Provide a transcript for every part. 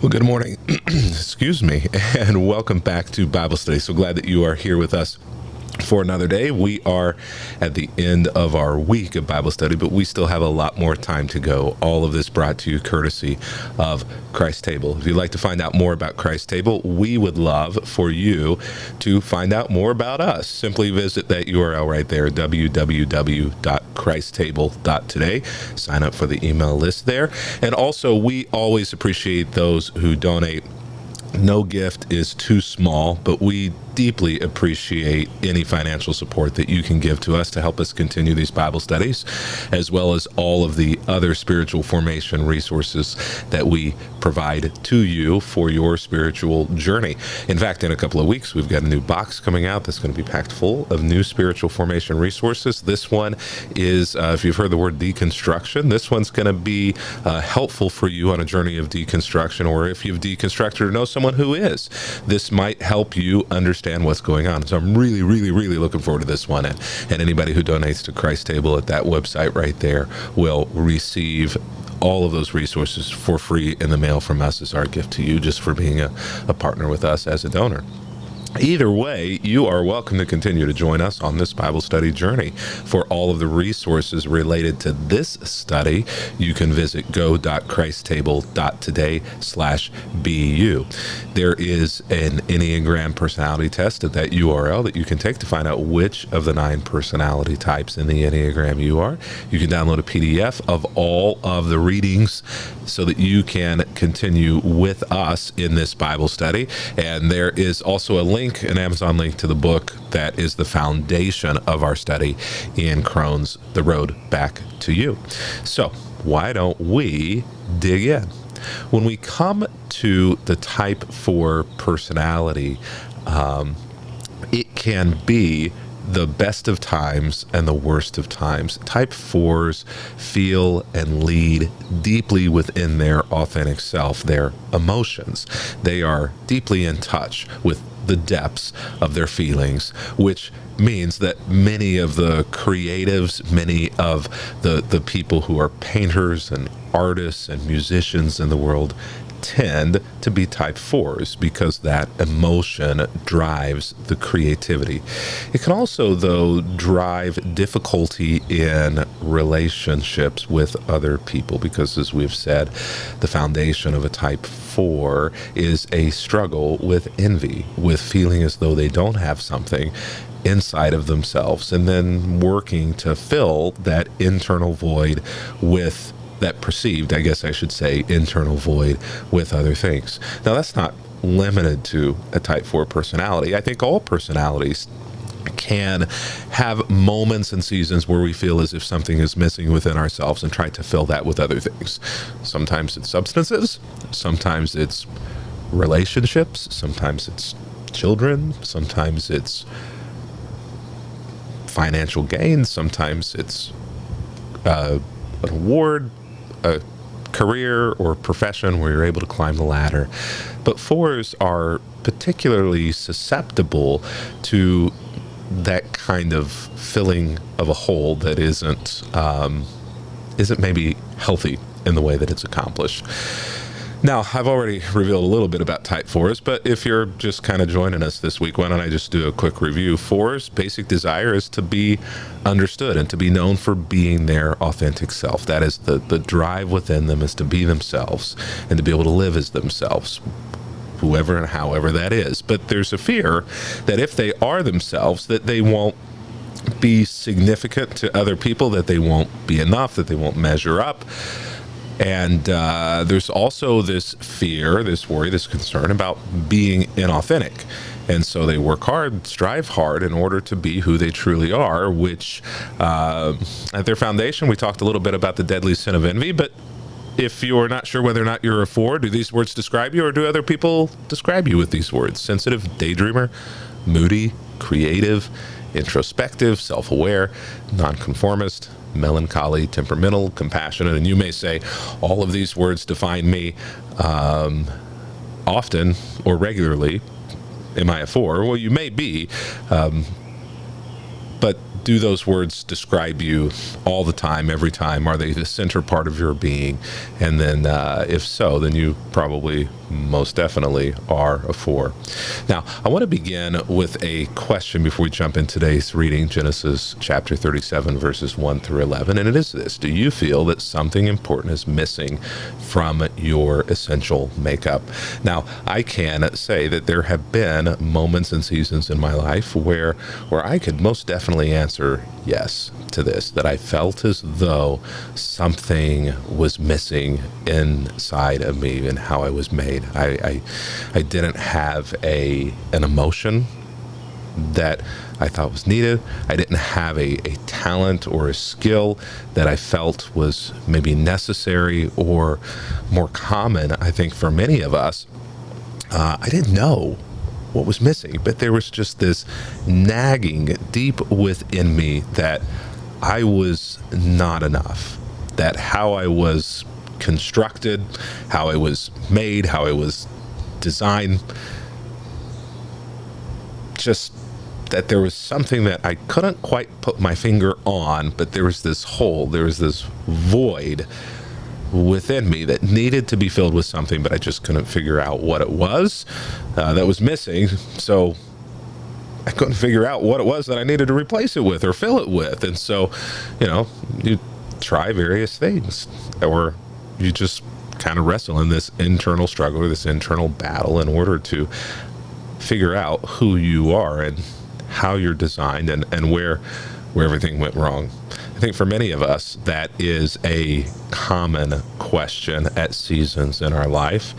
Well, good morning. Excuse me, and welcome back to Bible Study. So glad that you are here with us for another day. We are at the end of our week of Bible study, but we still have a lot more time to go. All of this brought to you courtesy of Christ Table. If you'd like to find out more about Christ Table, we would love for you to find out more about us. Simply visit that URL right there, www.christtable.today. Sign up for the email list there. And also, we always appreciate those who donate. No gift is too small, but we deeply appreciate any financial support that you can give to us to help us continue these Bible studies, as well as all of the other spiritual formation resources that we provide to you for your spiritual journey. In fact, in a couple of weeks, we've got a new box coming out that's going to be packed full of new spiritual formation resources. This one is, if you've heard the word deconstruction, this one's going to be helpful for you on a journey of deconstruction, or if you've deconstructed or know someone who is, this might help you understand what's going on. So I'm really looking forward to this one. And anybody who donates to Christ Table at that website right there will receive all of those resources for free in the mail from us as our gift to you, just for being a partner with us as a donor. Either way, you are welcome to continue to join us on this Bible study journey. For all of the resources related to this study, you can visit go.christtable.today/BU. There is an Enneagram personality test at that URL that you can take to find out which of the 9 personality types in the Enneagram you are. You can download a PDF of all of the readings so that you can continue with us in this Bible study. And there is also a link, an Amazon link to the book that is the foundation of our study in Crohn's, The Road Back to You. So why don't we dig in? When we come to the type 4 personality, it can be the best of times and the worst of times. Type 4s feel and lead deeply within their authentic self, their emotions. They are deeply in touch with the depths of their feelings, which means that many of the creatives, many of the people who are painters and artists and musicians in the world tend to be type 4s because that emotion drives the creativity. It can also, though, drive difficulty in relationships with other people because, as we've said, the foundation of a type 4 is a struggle with envy, with feeling as though they don't have something inside of themselves, and then working to fill that internal void with that perceived, I guess I should say, internal void with other things. Now, that's not limited to a type 4 personality. I think all personalities can have moments and seasons where we feel as if something is missing within ourselves and try to fill that with other things. Sometimes it's substances, sometimes it's relationships, sometimes it's children, sometimes it's financial gain, sometimes it's an award, a career or profession where you're able to climb the ladder. But 4s are particularly susceptible to that kind of filling of a hole that isn't maybe healthy in the way that it's accomplished. Now, I've already revealed a little bit about type 4s, but if you're just kind of joining us this week, why don't I just do a quick review? 4s' basic desire is to be understood and to be known for being their authentic self. That is the drive within them, is to be themselves and to be able to live as themselves, whoever and however that is. But there's a fear that if they are themselves, that they won't be significant to other people, that they won't be enough, that they won't measure up. And there's also this fear, this worry, this concern about being inauthentic. And so they work hard, strive hard in order to be who they truly are, which at their foundation, we talked a little bit about the deadly sin of envy. But if you're not sure whether or not you're a 4, do these words describe you, or do other people describe you with these words? Sensitive, daydreamer, moody, creative, introspective, self-aware, nonconformist, melancholy, temperamental, compassionate. And you may say, all of these words define me. Often or regularly, am I a 4? Well, you may be, but do those words describe you all the time, every time? Are they the center part of your being? And then if so, then you probably most definitely are a 4. Now, I want to begin with a question before we jump in today's reading, Genesis chapter 37, verses 1 through 11. And it is this: do you feel that something important is missing from your essential makeup? Now, I can say that there have been moments and seasons in my life where I could most definitely answer yes to this, that I felt as though something was missing inside of me and how I was made. I didn't have an emotion that I thought was needed. I didn't have a talent or a skill that I felt was maybe necessary or more common, I think, for many of us. I didn't know what was missing, but there was just this nagging deep within me that I was not enough, that how I was constructed, how I was made, how I was designed, just that there was something that I couldn't quite put my finger on, but there was this hole, there was this void within me that needed to be filled with something, but I just couldn't figure out what it was that was missing. So I couldn't figure out what it was that I needed to replace it with or fill it with. And so, you try various things, or you just kind of wrestle in this internal struggle or this internal battle in order to figure out who you are and how you're designed and where everything went wrong. I think for many of us, that is a common question at seasons in our life.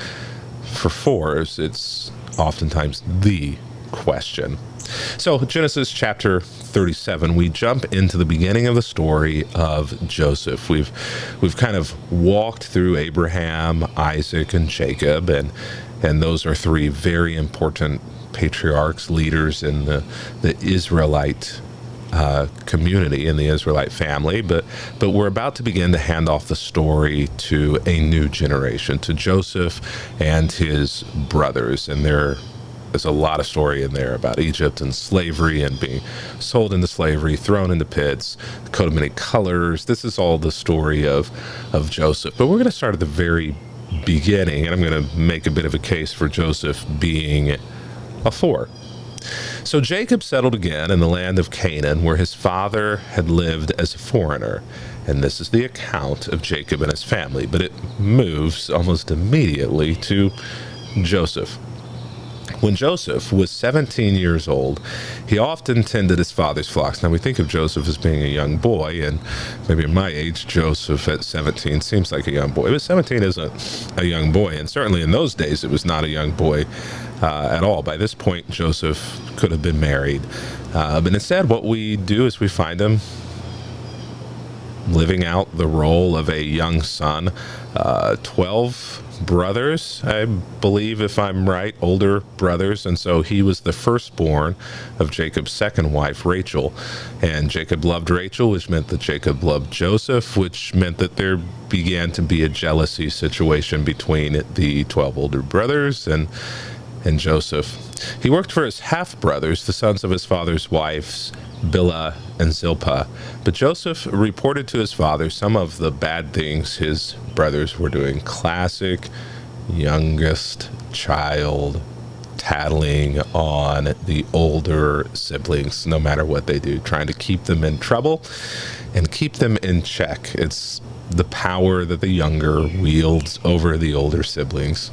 For 4s, it's oftentimes the question. So Genesis chapter 37, we jump into the beginning of the story of Joseph. We've kind of walked through Abraham, Isaac, and Jacob, and those are 3 very important patriarchs, leaders in the Israelite community, in the Israelite family, but we're about to begin to hand off the story to a new generation, to Joseph and his brothers. And there's a lot of story in there about Egypt and slavery and being sold into slavery, thrown into pits, the coat of many colors. This is all the story of Joseph. But we're going to start at the very beginning, and I'm going to make a bit of a case for Joseph being a 4. So Jacob settled again in the land of Canaan, where his father had lived as a foreigner. And this is the account of Jacob and his family, but it moves almost immediately to Joseph. When Joseph was 17 years old, he often tended his father's flocks. Now, we think of Joseph as being a young boy, and maybe at my age, Joseph at 17 seems like a young boy. But 17 isn't a young boy, and certainly in those days, it was not a young boy at all. By this point, Joseph could have been married. But instead, what we do is we find him living out the role of a young son. 12 brothers, I believe, if I'm right, older brothers, and so he was the firstborn of Jacob's second wife, Rachel. And Jacob loved Rachel, which meant that Jacob loved Joseph, which meant that there began to be a jealousy situation between the 12 older brothers and Joseph. He worked for his half-brothers, the sons of his father's wives, Bilhah and Zilpah. But Joseph reported to his father some of the bad things his brothers were doing. Classic youngest child tattling on the older siblings, no matter what they do, trying to keep them in trouble and keep them in check. It's the power that the younger wields over the older siblings.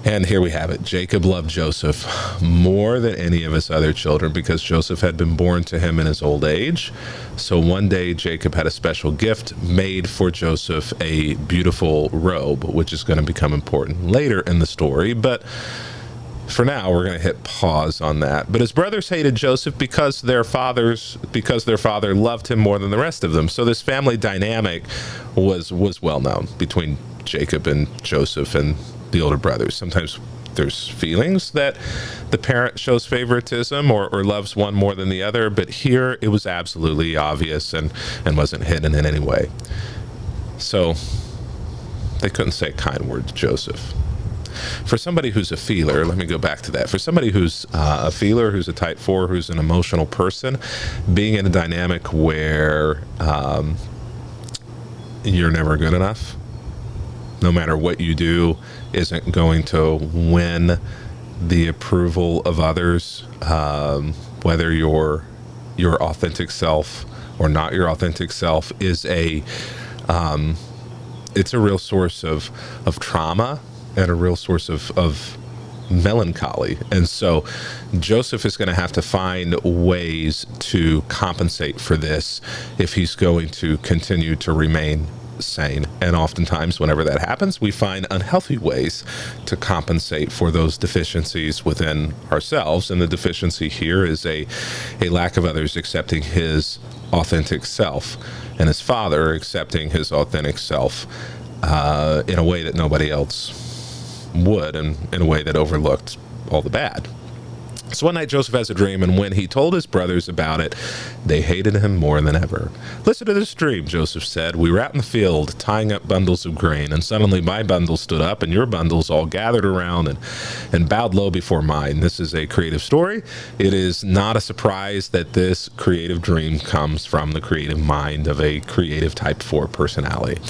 And here we have it. Jacob loved Joseph more than any of his other children because Joseph had been born to him in his old age. So one day, Jacob had a special gift made for Joseph, a beautiful robe, which is going to become important later in the story. But for now, we're going to hit pause on that. But his brothers hated Joseph because their father loved him more than the rest of them. So this family dynamic was well known between Jacob and Joseph and the older brothers. Sometimes there's feelings that the parent shows favoritism or loves one more than the other, but here it was absolutely obvious and wasn't hidden in any way. So they couldn't say a kind word to Joseph. For somebody who's a feeler, let me go back to that. For somebody who's a feeler, who's a type 4, who's an emotional person, being in a dynamic where you're never good enough, no matter what you do, isn't going to win the approval of others, whether your authentic self or not your authentic self is it's a real source of trauma and a real source of melancholy. And so Joseph is going to have to find ways to compensate for this if he's going to continue to remain sane. And oftentimes, whenever that happens, we find unhealthy ways to compensate for those deficiencies within ourselves. And the deficiency here is a lack of others accepting his authentic self, and his father accepting his authentic self in a way that nobody else would, and in a way that overlooked all the bad. So one night Joseph has a dream, and when he told his brothers about it, they hated him more than ever. "Listen to this dream," Joseph said. "We were out in the field tying up bundles of grain, and suddenly my bundle stood up, and your bundles all gathered around and bowed low before mine." This is a creative story. It is not a surprise that this creative dream comes from the creative mind of a creative type 4 personality.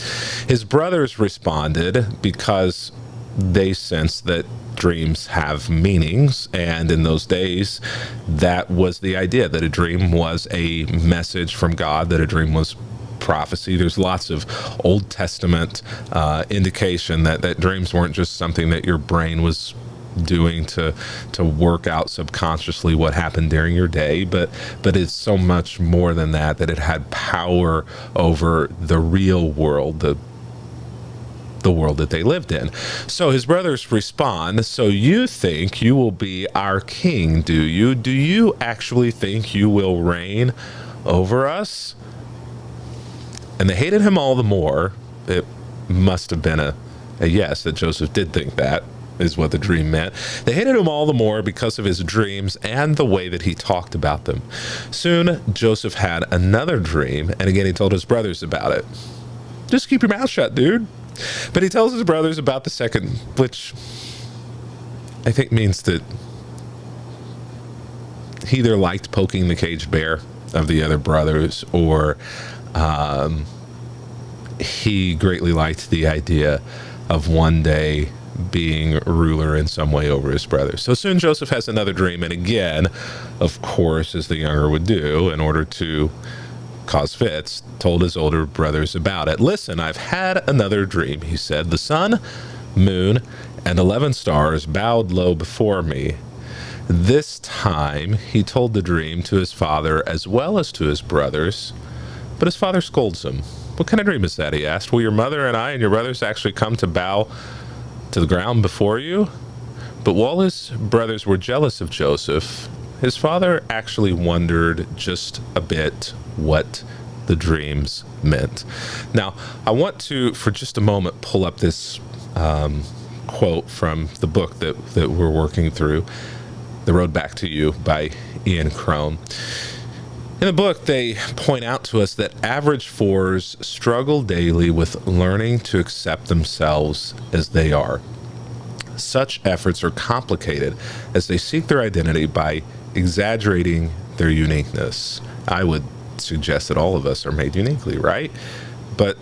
His brothers responded because they sense that dreams have meanings, and in those days that was the idea, that a dream was a message from God, that a dream was prophecy. There's lots of Old Testament indication that dreams weren't just something that your brain was doing to work out subconsciously what happened during your day, but it's so much more than that, that it had power over the real world, the world that they lived in. So his brothers respond, "So you think you will be our king, do you? Do you actually think you will reign over us?" And they hated him all the more. It must have been a yes, that Joseph did think that, is what the dream meant. They hated him all the more because of his dreams and the way that he talked about them. Soon Joseph had another dream, and again he told his brothers about it. "Just keep your mouth shut, dude." But he tells his brothers about the second, which I think means that he either liked poking the caged bear of the other brothers, or he greatly liked the idea of one day being ruler in some way over his brothers. So soon Joseph has another dream, and again, of course, as the younger would do, in order to cause fits, told his older brothers about it. "Listen, I've had another dream," he said. "The sun, moon, and 11 stars bowed low before me." This time he told the dream to his father as well as to his brothers, but his father scolds him. "What kind of dream is that?" he asked. "Will your mother and I and your brothers actually come to bow to the ground before you?" But while his brothers were jealous of Joseph, his father actually wondered just a bit what the dreams meant. Now, I want to, for just a moment, pull up this quote from the book that we're working through, The Road Back to You by Ian Cron. In the book, they point out to us that average 4s struggle daily with learning to accept themselves as they are. Such efforts are complicated as they seek their identity by exaggerating their uniqueness. I would suggest that all of us are made uniquely, right? But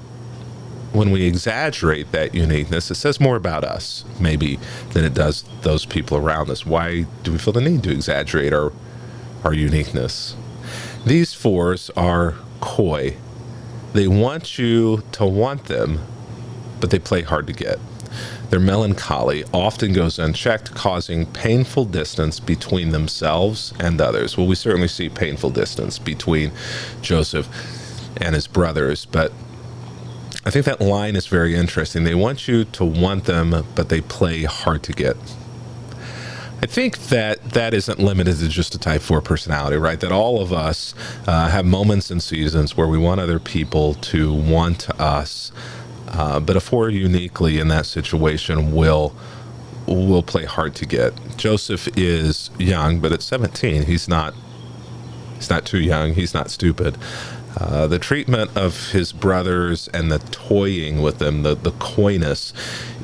when we exaggerate that uniqueness, it says more about us, maybe, than it does those people around us. Why do we feel the need to exaggerate our uniqueness? These 4s are coy. They want you to want them, but they play hard to get. Their melancholy often goes unchecked, causing painful distance between themselves and others. Well, we certainly see painful distance between Joseph and his brothers, but I think that line is very interesting. They want you to want them, but they play hard to get. I think that isn't limited to just a type 4 personality, right? That all of us have moments and seasons where we want other people to want us. But if we're uniquely in that situation, we'll play hard to get. Joseph is young, but at 17, he's not too young. He's not stupid. The treatment of his brothers and the toying with them, the coyness,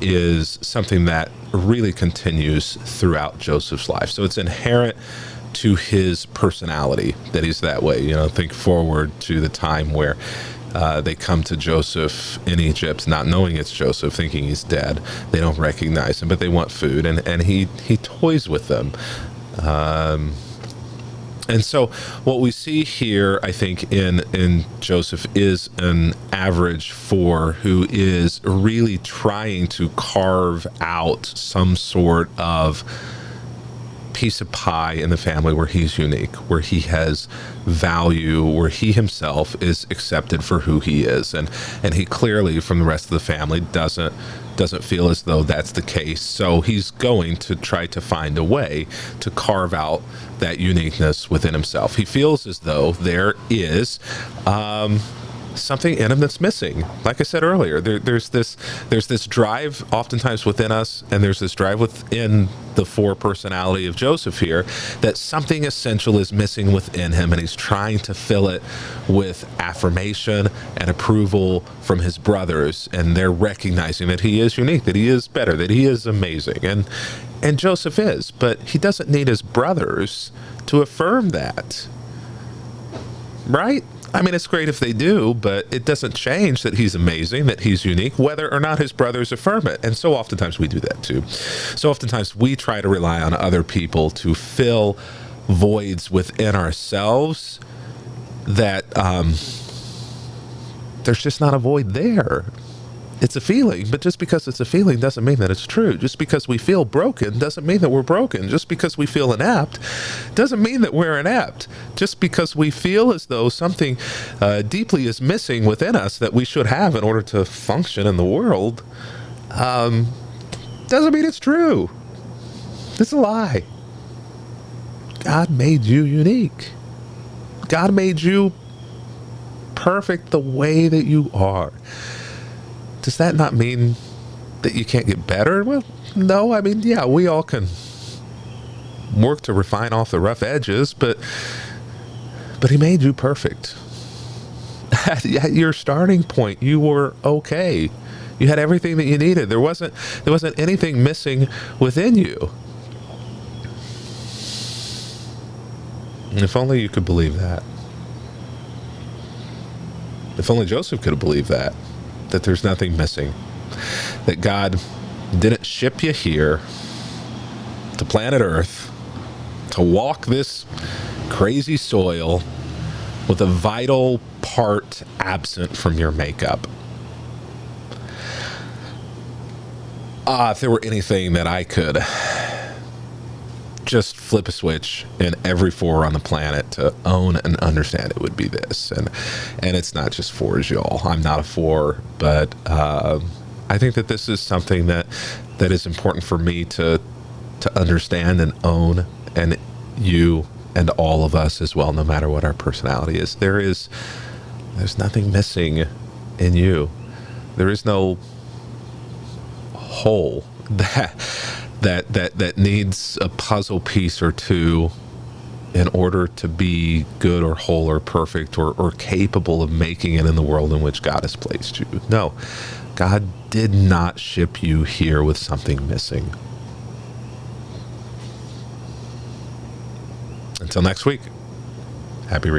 is something that really continues throughout Joseph's life. So it's inherent to his personality that he's that way. You know, think forward to the time where They come to Joseph in Egypt, not knowing it's Joseph, thinking he's dead. They don't recognize him, but they want food, and he toys with them. And so what we see here, I think, in Joseph is an average 4 who is really trying to carve out some sort of piece of pie in the family where he's unique, where he has value, where he himself is accepted for who he is. And he clearly, from the rest of the family, doesn't feel as though that's the case. So he's going to try to find a way to carve out that uniqueness within himself. He feels as though there is something in him that's missing. Like I said earlier, there's this drive oftentimes within us, and there's this drive within the 4 personality of Joseph here, that something essential is missing within him, and he's trying to fill it with affirmation and approval from his brothers, and they're recognizing that he is unique, that he is better, that he is amazing, and Joseph is, but he doesn't need his brothers to affirm that, right? I mean, it's great if they do, but it doesn't change that he's amazing, that he's unique, whether or not his brothers affirm it. And so oftentimes we do that too. So oftentimes we try to rely on other people to fill voids within ourselves that there's just not a void there. It's a feeling, but just because it's a feeling doesn't mean that it's true. Just because we feel broken doesn't mean that we're broken. Just because we feel inept doesn't mean that we're inept. Just because we feel as though something deeply is missing within us that we should have in order to function in the world doesn't mean it's true. It's a lie. God made you unique. God made you perfect the way that you are. Does that not mean that you can't get better? Well, no. I mean, yeah, we all can work to refine off the rough edges, but he made you perfect. At your starting point, you were okay. You had everything that you needed. There wasn't anything missing within you. And if only you could believe that. If only Joseph could have believed that there's nothing missing, that God didn't ship you here to planet Earth to walk this crazy soil with a vital part absent from your makeup. If there were anything that I could just flip a switch in every 4 on the planet to own and understand, it would be this. And it's not just 4s, y'all. I'm not a 4, but I think that this is something that is important for me to understand and own, and you and all of us as well, no matter what our personality is. There's nothing missing in you. There is no hole that needs a puzzle piece or two in order to be good or whole or perfect or capable of making it in the world in which God has placed you. No, God did not ship you here with something missing. Until next week, happy